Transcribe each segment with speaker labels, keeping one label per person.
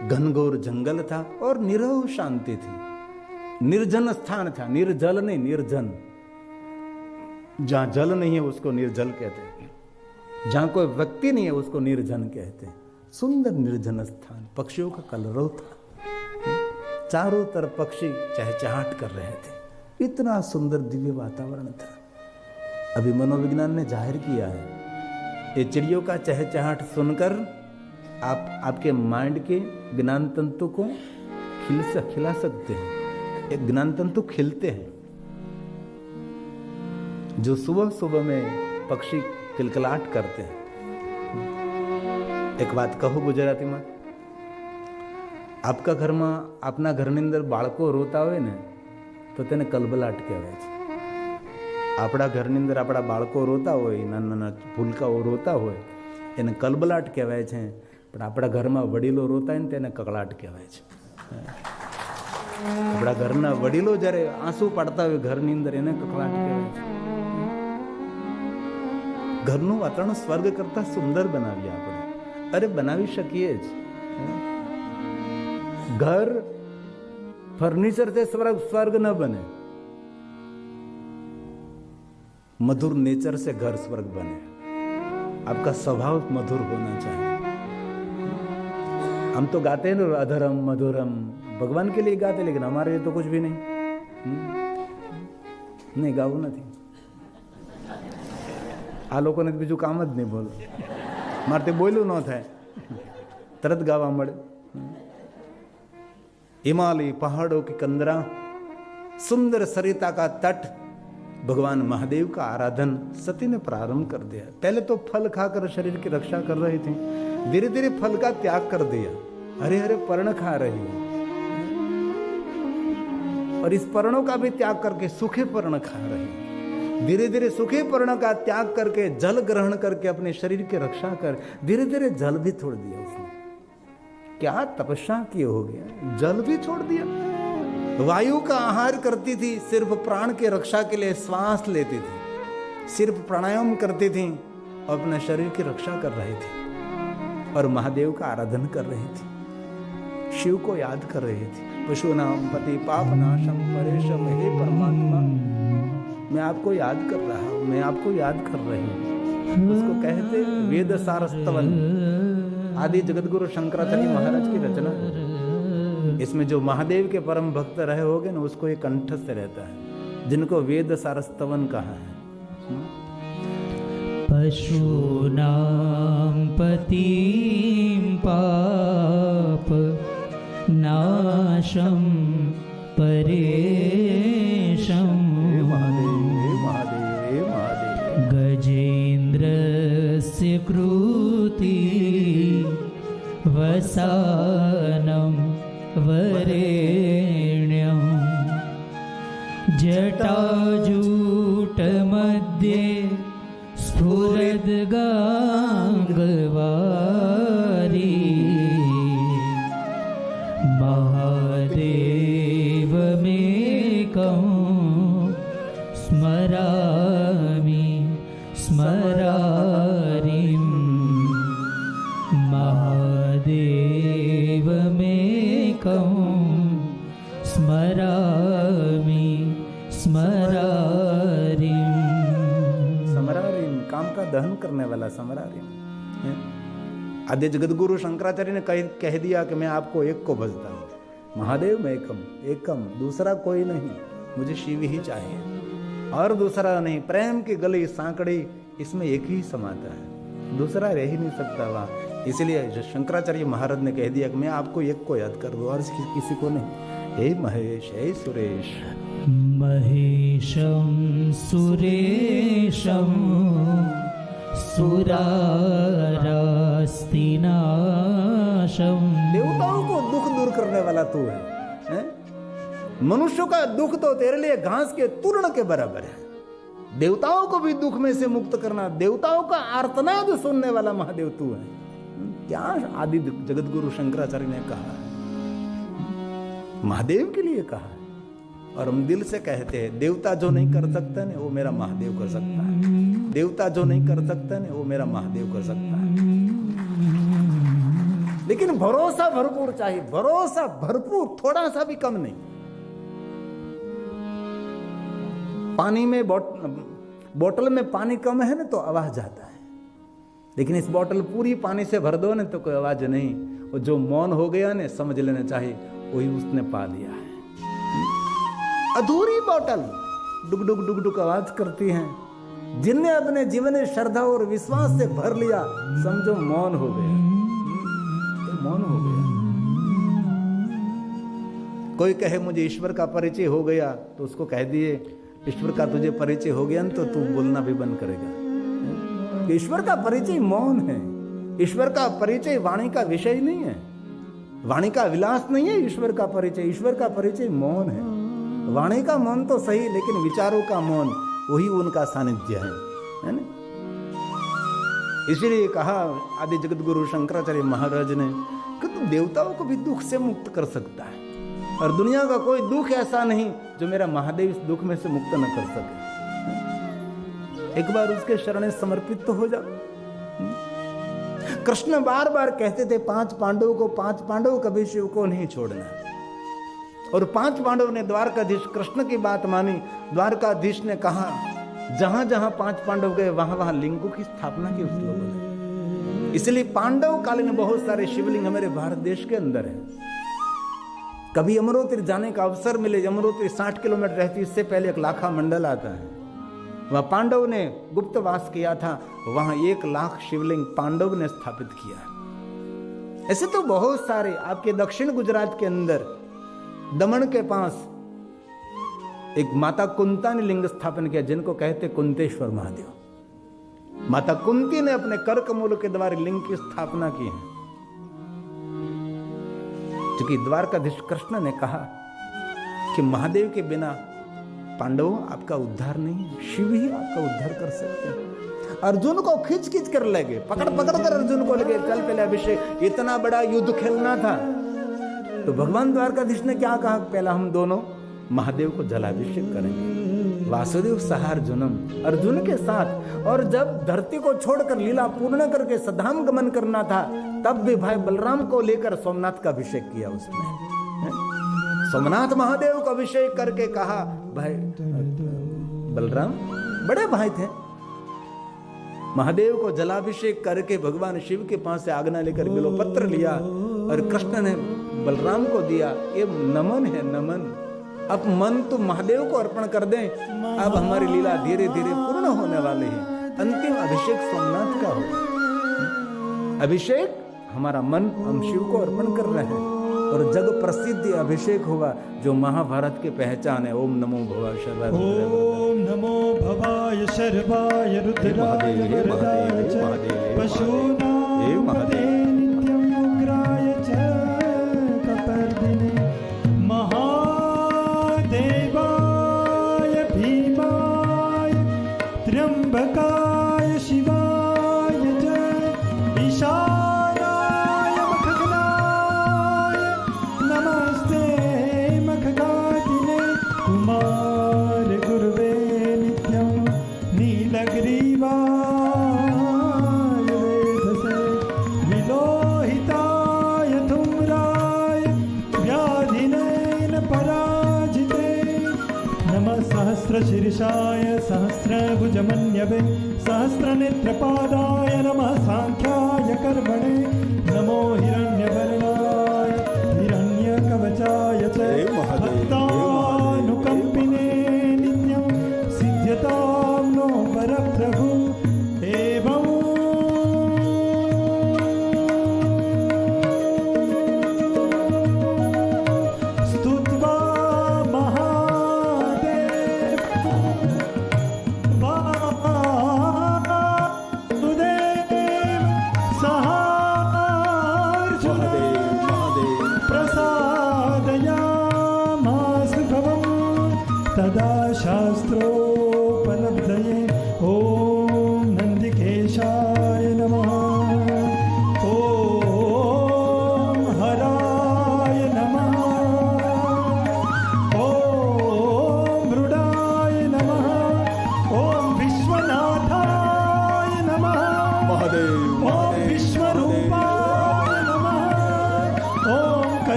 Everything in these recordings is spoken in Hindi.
Speaker 1: घनघोर जंगल था और निरव शांति थी। निर्जन स्थान था, निर्जल नहीं, निर्जन। जहां जल नहीं है उसको निर्जल कहते हैं, जहां कोई व्यक्ति नहीं है उसको निर्जन कहते हैं। सुंदर निर्जन स्थान, पक्षियों का कलरव था, चारों तरफ पक्षी चहचहाट कर रहे थे, इतना सुंदर दिव्य वातावरण था। अभी मनोविज्ञान ने जाहिर किया है, ये चिड़ियों का चहचहाट सुनकर आपके माइंड के ज्ञान तंतु को खिला सकते हैं। एक ज्ञान तंतु खिलते हैं। जो सुबह सुबह में पक्षी किलकिलाट करते हैं। एक बात कहूं गुजराती में, आपका घर में अपना घરની અંદર બાળકો રોતા હોય ને તો તેને કલબલાટ કહેવાય છે। આપણા ઘરની અંદર આપણા બાળકો રોતા હોય, નાના નાના ભૂલકાઓ રોતા હોય, એને કલબલાટ કહેવાય છે। પણ આપણા ઘરમાં વડીલો રોતા હોય ને તેને કકળાટ કહેવાય છે। આપણા ઘરના વડીલો જ્યારે આંસુ પાડતા હોય ઘરની અંદર એને કકળાટ કહેવાય છે। ઘરનું વાતાવરણ સ્વર્ગ કરતા સુંદર બનાવીએ આપણે। અરે બનાવી શકીએ જ। घर फर्नीचर से स्वर्ग न बने, मधुर नेचर से घर स्वर्ग बने। आपका स्वभाव मधुर होना चाहिए। हम तो गाते हैं ना अधरम मधुरम, भगवान के लिए गाते, लेकिन हमारे लिए तो कुछ भी नहीं। नहीं गाવું નથી। આ લોકોને બીજું કામ જ નહીં બોલો, મારે તે બોલ્યું ન થાય, તરત ગાવા મળે। हिमालय पहाड़ों की कंदरा, सुंदर सरिता का तट, भगवान महादेव का आराधन सती ने प्रारंभ कर दिया। पहले तो फल खाकर शरीर की रक्षा कर रही थी, धीरे धीरे फल का त्याग कर दिया। हरे हरे पर्ण खा रही है और इस पर्णों का भी त्याग करके सूखे पर्ण खा रही है। धीरे धीरे सूखे पर्ण का त्याग करके जल ग्रहण करके अपने शरीर की रक्षा कर धीरे धीरे जल भी छोड़ दिया उसने। क्या तपस्या की हो गया, जल भी छोड़ दिया। वायु का आहार करती थी, सिर्फ प्राण की रक्षा के लिए श्वास लेती थी, सिर्फ प्राणायाम करती थी और अपने शरीर की रक्षा कर रही थी और महादेव का आराधन कर रही थी, शिव को याद कर रही थी। पशुनाम पति पाप नाशम परेशम, हे परमात्मा मैं आपको याद कर रहा हूं, मैं आपको याद कर रही हूं। उसको कहते वेद सारस्तवन, आदि जगतगुरु शंकराचार्य महाराज की रचना। इसमें जो महादेव के परम भक्त रहे होगे ना उसको एक कंठस्थ रहता है, जिनको वेद सारस्तवन कहा है।
Speaker 2: पशूनां पतिं पाप नाशं परेशं, गजेन्द्रस्य कृति वसानं वरेण्यं, जटाजूटमध्ये स्फुरद्गाङ्गवारी, महादेवमेकं स्मरामि स्मरारिं, महादेवमेकं स्मरामि स्मरारिं।
Speaker 1: समरारिं, काम का दहन करने वाला समरारिं। आद्य जगतगुरु शंकराचार्य ने कह दिया कि मैं आपको एक को भजता हूँ, महादेव में एकम, एकम, दूसरा कोई नहीं, मुझे शिव ही चाहिए और दूसरा नहीं। प्रेम की गली सांकड़ी इसमें एक ही समाता है, दूसरा रह ही नहीं सकता वहाँ। इसलिए शंकराचार्य महाराज ने कह दिया कि मैं आपको एक को याद कर दूं और किसी को नहीं। हे महेश, हे सुरेश,
Speaker 2: महेशं सुरेशं सुरारास्तिनाशं।
Speaker 1: देवताओं को दुख दूर करने वाला तू है, हैं? मनुष्यों का दुख तो तेरे लिए घास के तूर्ण के बराबर है। देवताओं को भी दुख में से मुक्त करना, देवताओं का आर्तनाद सुनने वाला महादेव तू है। क्या आदि जगतगुरु शंकराचार्य ने कहा, महादेव के लिए कहा। और हम दिल से कहते हैं देवता जो नहीं कर सकता ना वो मेरा महादेव कर सकता है, देवता जो नहीं कर सकता ना वो मेरा महादेव कर सकता है। लेकिन भरोसा भरपूर चाहिए, भरोसा भरपूर, थोड़ा सा भी कम नहीं। पानी में बोतल में पानी कम है ना तो आवाज आता है, लेकिन इस बोतल पूरी पानी से भर दो ना तो कोई आवाज नहीं। और जो मौन हो गया ना समझ लेना चाहिए वही उसने पा लिया है। अधूरी बोतल डुक डुक डुक डुक आवाज करती है, जिनने अपने जीवन में श्रद्धा और विश्वास से भर लिया समझो मौन हो गया, मौन हो गया। कोई कहे मुझे ईश्वर का परिचय हो गया तो उसको कह दिए ईश्वर का तुझे परिचय हो गया तो तू बोलना भी बंद करेगा। ईश्वर का परिचय मौन है, ईश्वर का परिचय वाणी का विषय नहीं है, वाणी का विलास नहीं है ईश्वर का परिचय। ईश्वर का परिचय मौन है। वाणी का मौन तो सही, लेकिन विचारों का मौन वही उनका सानिध्य है ना। इसीलिए कहा आदि जगत गुरु शंकराचार्य महाराज ने कि तू देवताओं को भी दुख से मुक्त कर सकता है, और दुनिया का कोई दुख ऐसा नहीं जो मेरा महादेव इस दुख में से मुक्त न कर सके। एक बार उसके शरण समर्पित तो हो जाओ। कृष्ण बार बार कहते थे 5 पांडवों कभी शिव को नहीं छोड़ना, और 5 पांडव ने द्वारकाधीश कृष्ण की बात मानी। द्वारकाधीश ने कहा जहां जहां 5 पांडव गए वहां वहां लिंगों की स्थापना की उस लोगों ने। इसलिए पांडव कालीन बहुत सारे शिवलिंग हमारे भारत देश के अंदर है। कभी यमुनोत्री जाने का अवसर मिले, यमुनोत्री 60 किलोमीटर रहती, इससे पहले एक लाखा मंडल आता है, वह पांडव ने गुप्तवास किया था, वहां 1 लाख शिवलिंग पांडव ने स्थापित किया। ऐसे तो बहुत सारे आपके दक्षिण गुजरात के अंदर दमन के पास एक माता कुंता ने लिंग स्थापन किया, जिनको कहते कुंतेश्वर महादेव। माता कुंती ने अपने कर कमल के द्वारा लिंग की स्थापना की है। क्योंकि द्वारकाधीश कृष्ण ने कहा कि महादेव के बिना पांडवों आपका उद्धार नहीं, शिव ही आपका उद्धार कर सकते हैं। अर्जुन को खींच खींच कर ले गए, पकड़ पकड़ कर अर्जुन को लगे, चल पहले अभिषेक, इतना बड़ा युद्ध खेलना था। तो भगवान द्वारकाधीश ने क्या कहा, पहला हम दोनों महादेव को जलाभिषेक करेंगे। वासुदेव सहार्जुनम, अर्जुन के साथ। और जब धरती को छोड़कर लीला पूर्ण करके सधाम गमन करना था, तब भी भाई बलराम को लेकर सोमनाथ का अभिषेक किया उसने। सोमनाथ महादेव को अभिषेक करके कहा, भाई बलराम बड़े भाई थे। महादेव को जलाभिषेक करके भगवान शिव के पास से आज्ञा लेकर बिल्वपत्र लिया और कृष्ण ने बलराम को दिया। ये नमन है, नमन। अब मन तो महादेव को अर्पण कर दें, अब हमारी लीला धीरे धीरे पूर्ण होने वाली है। अंतिम अभिषेक सोमनाथ का हो। अभिषेक हमारा मन हम शिव को अर्पण कर रहे हैं, और जग प्रसिद्ध अभिषेक होगा जो महाभारत की पहचान है। ओम नमो भवाय शर्वाय,
Speaker 3: ओम नमो भवाय शर्वाय रुद्राय वरदाय च पशूनां पते नित्यं उग्राय च कपर्दिने महादेवाय भीमाय त्र्यंबकाय शिवाय च ईशानाय मखगनाय नमस्ते मखगादिने कुमार गुरुवे नित्यं नीलग्रीवाय वेधसे विलोहिताय धूम्राय व्याधिनैन पराजिते नमः सहस्रशीर्षाय सहस्रभुजमन्यवे सहस्रनेत्रपादाय नमः सांख्याय कर्मणे नमो हिरण्यवर्णाय हिरण्यकवचाय च भक्तानुकम्पिने नित्यं सिद्ध्यतां नो वरप्रभु एवं स्तुत्वा महादेव वासुदेव सहार्जुन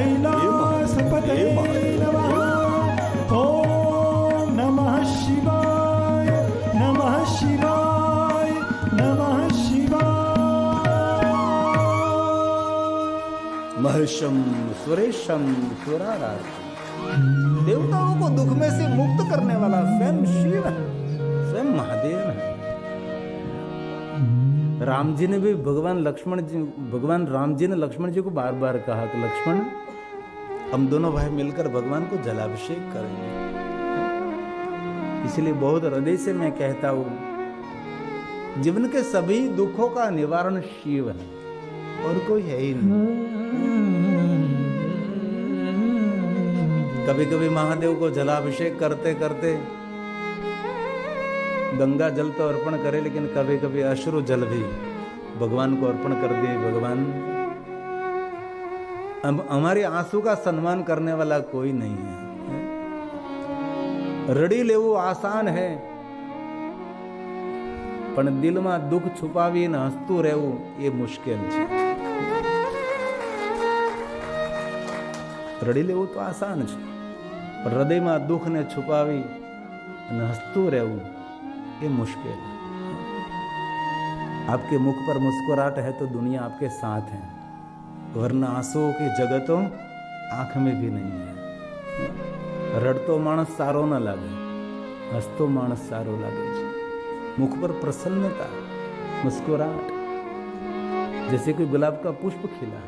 Speaker 3: कैलासपतये नमः। ॐ नमः शिवाय नमः शिवाय नमः शिवाय।
Speaker 1: महर्षम सुरेशम सुरारार, देवताओं को दुख में से मुक्त करने वाला स्वयं शिव है, स्वयं महादेव है। राम जी ने भी भगवान राम जी ने लक्ष्मण जी को बार बार कहा कि लक्ष्मण, हम दोनों भाई मिलकर भगवान को जलाभिषेक करेंगे। इसलिए बहुत हृदय से मैं कहता हूं, जीवन के सभी दुखों का निवारण शिव है और कोई है ही नहीं। कभी कभी महादेव को जलाभिषेक करते करते गंगा जल तो अर्पण करे, लेकिन कभी कभी अश्रु जल भी भगवान को अर्पण कर दिए। भगवान, हमारे आंसू का सम्मान करने वाला कोई नहीं है। रड़ी लेवू आसान है, पण दिल में दुख छुपावी ने हसतू रहવું એ મુશ્કેલ છે। રડી લેવું તો આસાન છે, પણ હૃદયમાં દુઃખને છુપાવી અને હસતું રહેવું ये मुश्किल है। आपके मुख पर मुस्कुराहट है तो दुनिया आपके साथ है, वरना आंसुओं की जगह तो आंख में भी नहीं है। रड़तो मानस सारो न लागे, हसतो मानस सारो लागे। मुख पर प्रसन्नता, मुस्कुराहट, जैसे कोई गुलाब का पुष्प खिला।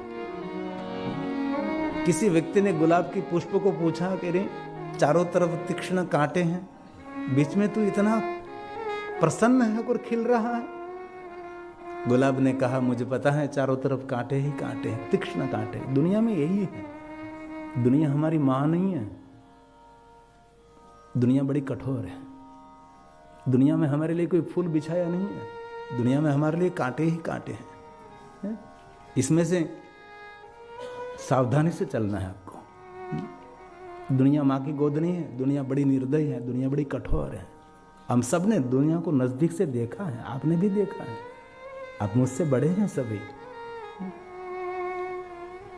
Speaker 1: किसी व्यक्ति ने गुलाब की पुष्प को पूछा कि रे, चारों तरफ तीक्ष्ण कांटे हैं, बीच में तू इतना प्रसन्न है और खिल रहा है। गुलाब ने कहा, मुझे पता है चारों तरफ कांटे ही कांटे हैं, तीक्ष्ण कांटे। दुनिया में यही है। दुनिया हमारी मां नहीं है, दुनिया बड़ी कठोर है। दुनिया में हमारे लिए कोई फूल बिछाया नहीं है, दुनिया में हमारे लिए कांटे ही कांटे हैं। इसमें से सावधानी से चलना है आपको। दुनिया मां की गोद नहीं है, दुनिया बड़ी निर्दयी है, दुनिया बड़ी कठोर है। हम सब ने दुनिया को नजदीक से देखा है, आपने भी देखा है, आप मुझसे बड़े हैं सभी।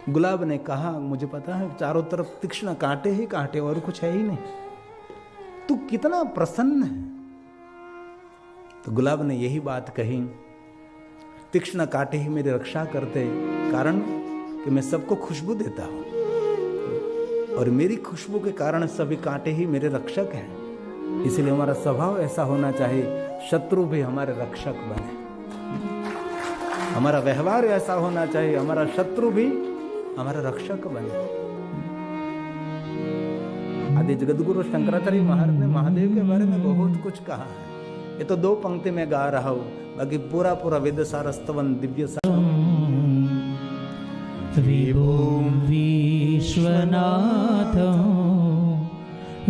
Speaker 1: गुलाब ने कहा, मुझे पता है चारों तरफ तीक्ष्ण कांटे ही कांटे और कुछ है ही नहीं, तू कितना प्रसन्न है। तो गुलाब ने यही बात कही, तीक्ष्ण कांटे ही मेरी रक्षा करते, कारण कि मैं सबको खुशबू देता हूं और मेरी खुशबू के कारण सभी कांटे ही मेरे रक्षक हैं। इसलिए हमारा स्वभाव ऐसा होना चाहिए, शत्रु भी हमारे रक्षक बने। हमारा व्यवहार ऐसा होना चाहिए, हमारा शत्रु भी हमारा रक्षक बने। आदि जगतगुरु शंकराचार्य महाराज ने महादेव के बारे में बहुत कुछ कहा है। ये तो 2 पंक्ति में गा रहा हूं, बाकी पूरा पूरा वेद सार स्तवन दिव्य सार।
Speaker 2: विभुं विश्वनाथं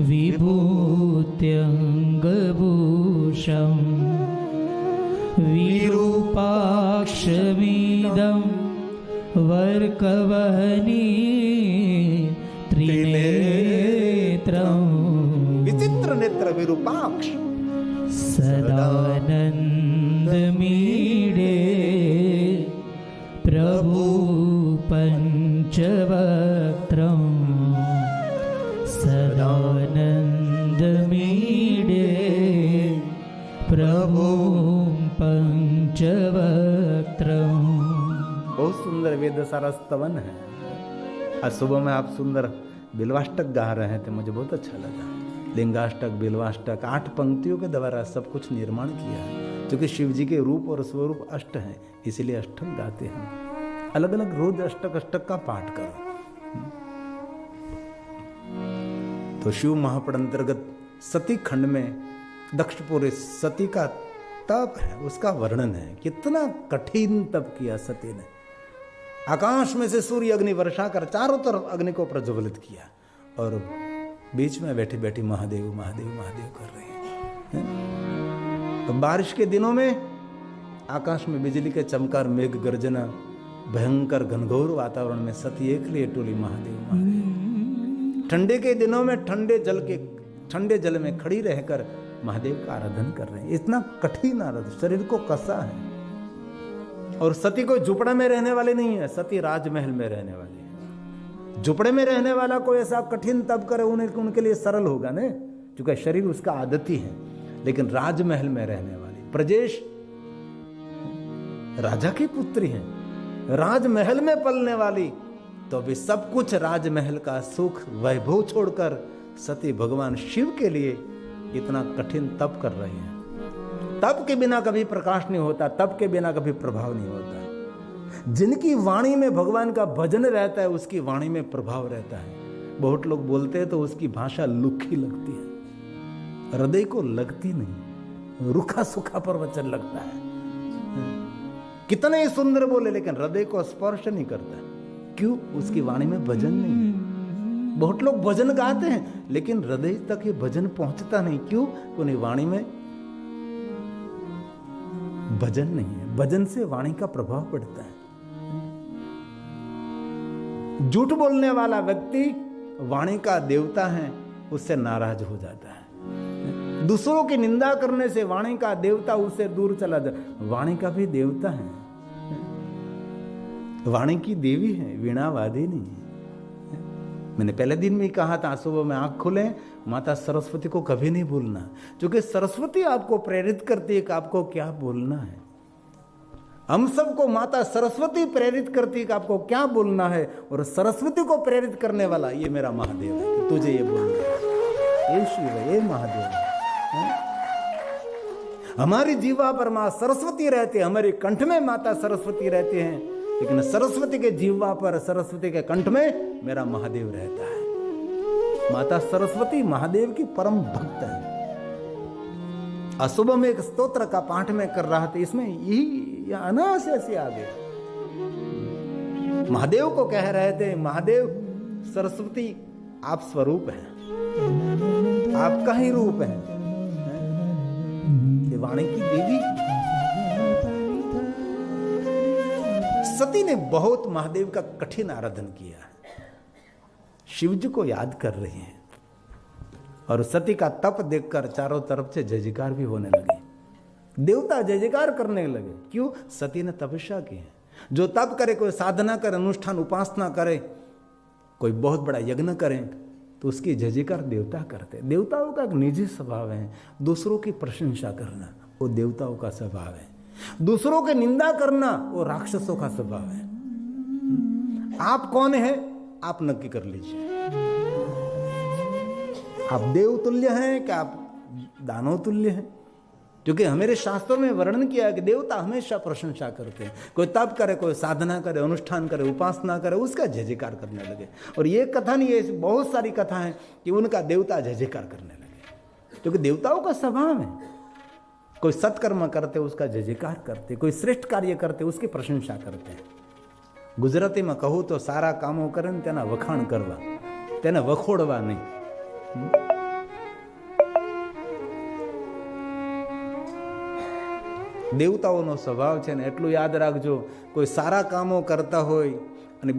Speaker 2: विभूत्यङ्गभूषं विरूपाक्षमीदं वर्कवहनी त्रिनेत्रं
Speaker 1: विचित्र नेत्र विरूपाक्ष
Speaker 2: सदानन्दमीडे प्रभु पञ्चवक्त्रं सदानन्दमीडे प्रभु पंचवक्त्रं।
Speaker 1: बहुत सुंदर वेद सारा स्तवन है। आज सुबह में आप सुंदर बिल्वाष्टक गा रहे थे, मुझे बहुत अच्छा लगा। लिंगाष्टक, बिल्वाष्टक, 8 पंक्तियों के द्वारा सब कुछ निर्माण किया है। क्योंकि शिव जी के रूप और स्वरूप अष्ट हैं, इसीलिए अष्टक गाते हैं। अलग अलग रोज अष्टक का पाठ करो। तो शिव महापुराण अंतर्गत सती खंड में दक्षपुरी सती का तप है, उसका वर्णन है। कितना कठिन तप किया सती ने। आकाश में से सूर्य अग्नि वर्षा कर चारों तरफ अग्नि को प्रज्वलित किया और बीच में बैठी बैठी महादेव महादेव महादेव कर रही है। तो बारिश के दिनों में आकाश में बिजली के चमकार, मेघ गर्जना, भयंकर घनघोर वातावरण में सती एकली टोली महादेव महादेव। ठंडे के दिनों में ठंडे जल में खड़ी रहकर महादेव का आराधन कर रहे हैं। इतना कठिन आराधन, शरीर को कसा है। और सती कोई झुपड़ा में रहने वाली नहीं है, सती राजमहल में रहने वाली है। झुपड़े में रहने वाला कोई ऐसा कठिन तप करे उनके लिए सरल होगा ना, क्योंकि शरीर उसका आदती है। लेकिन राजमहल में रहने वाली प्रजेश राजा की पुत्री है, राजमहल में पलने वाली, तो भी सब कुछ राजमहल का सुख वैभव छोड़कर सती भगवान शिव के लिए इतना कठिन तप कर रही है। तप के बिना कभी प्रकाश नहीं होता, तप के बिना कभी प्रभाव नहीं होता। जिनकी वाणी में भगवान का भजन रहता है उसकी वाणी में प्रभाव रहता है। बहुत लोग बोलते हैं तो उसकी भाषा लुखी लगती है, हृदय को लगती नहीं, रुखा सुखा पर वचन लगता है। कितने ही सुंदर बोले लेकिन हृदय को स्पर्श नहीं करता। क्यों? उसकी वाणी में भजन नहीं है। बहुत लोग भजन गाते हैं लेकिन हृदय तक ये भजन पहुंचता नहीं। क्यों? उन्हें वाणी में भजन नहीं है। भजन से वाणी का प्रभाव पड़ता है। झूठ बोलने वाला व्यक्ति वाणी का देवता है, उससे नाराज हो जाता है। दूसरों की निंदा करने से वाणी का देवता उससे दूर चला जाता। वाणी का भी देवता है, वाणी की देवी है, वीणावादी नहीं है। मैंने पहले दिन में कहा था, सुबह में आंख खोले माता सरस्वती को कभी नहीं भूलना, क्योंकि सरस्वती आपको प्रेरित करती है कि आपको क्या बोलना है। हम सबको माता सरस्वती प्रेरित करती है कि आपको क्या बोलना है, और सरस्वती को प्रेरित करने वाला ये मेरा महादेव है कि तुझे ये बोलना है। ये शिव है, ये महादेव है। हमारी जीवा पर मां सरस्वती रहती है, हमारे कंठ में माता सरस्वती रहती हैं, लेकिन सरस्वती के जीवा पर, सरस्वती के कंठ में मेरा महादेव रहता है। माता सरस्वती महादेव की परम भक्त है। सुबह में एक स्तोत्र का पाठ में कर रहा था, इसमें यही अनायास ऐसे आ गया। महादेव को कह रहे थे, महादेव सरस्वती आप स्वरूप हैं, आपका ही रूप है, ये वाणी की देवी। सती ने बहुत महादेव का कठिन आराधन किया, शिव जी को याद कर रही है, और सती का तप देखकर चारों तरफ से जय जयकार भी होने लगी। देवता जय जयकार करने लगे। क्यों? सती ने तपस्या की है। जो तप करे, कोई साधना करे, अनुष्ठान उपासना करे, कोई बहुत बड़ा यज्ञ करे, तो उसकी जय जयकार देवता करते। देवताओं का एक निजी स्वभाव है दूसरों की प्रशंसा करना, वो देवताओं का स्वभाव है। दूसरों की निंदा करना वो राक्षसों का स्वभाव है। आप कौन है आप नक्की कर लीजिए। आप देव तुल्य हैं क्या आप दानव तुल्य हैं? क्योंकि हमारे शास्त्रों में वर्णन किया है कि देवता हमेशा प्रशंसा करते हैं। कोई तप करे, कोई साधना करे, अनुष्ठान करे, उपासना करे, उसका जय जयकार करने लगे। और ये कथा नहीं है, बहुत सारी कथा है कि उनका देवता जय जयकार करने लगे, क्योंकि देवताओं का स्वभाव है। कोई सत्कर्म करते उसका जय जयकार करते, कोई श्रेष्ठ कार्य करते उसकी प्रशंसा करते हैं। गुजराती में कहूँ तो सारा कामो करे ने तेना वखाण करवा, तेने वखोड़वा नहीं। દેવતાઓનો સ્વભાવ છે ને એટલું યાદ રાખજો, કોઈ સારા કામો કરતા હોય અને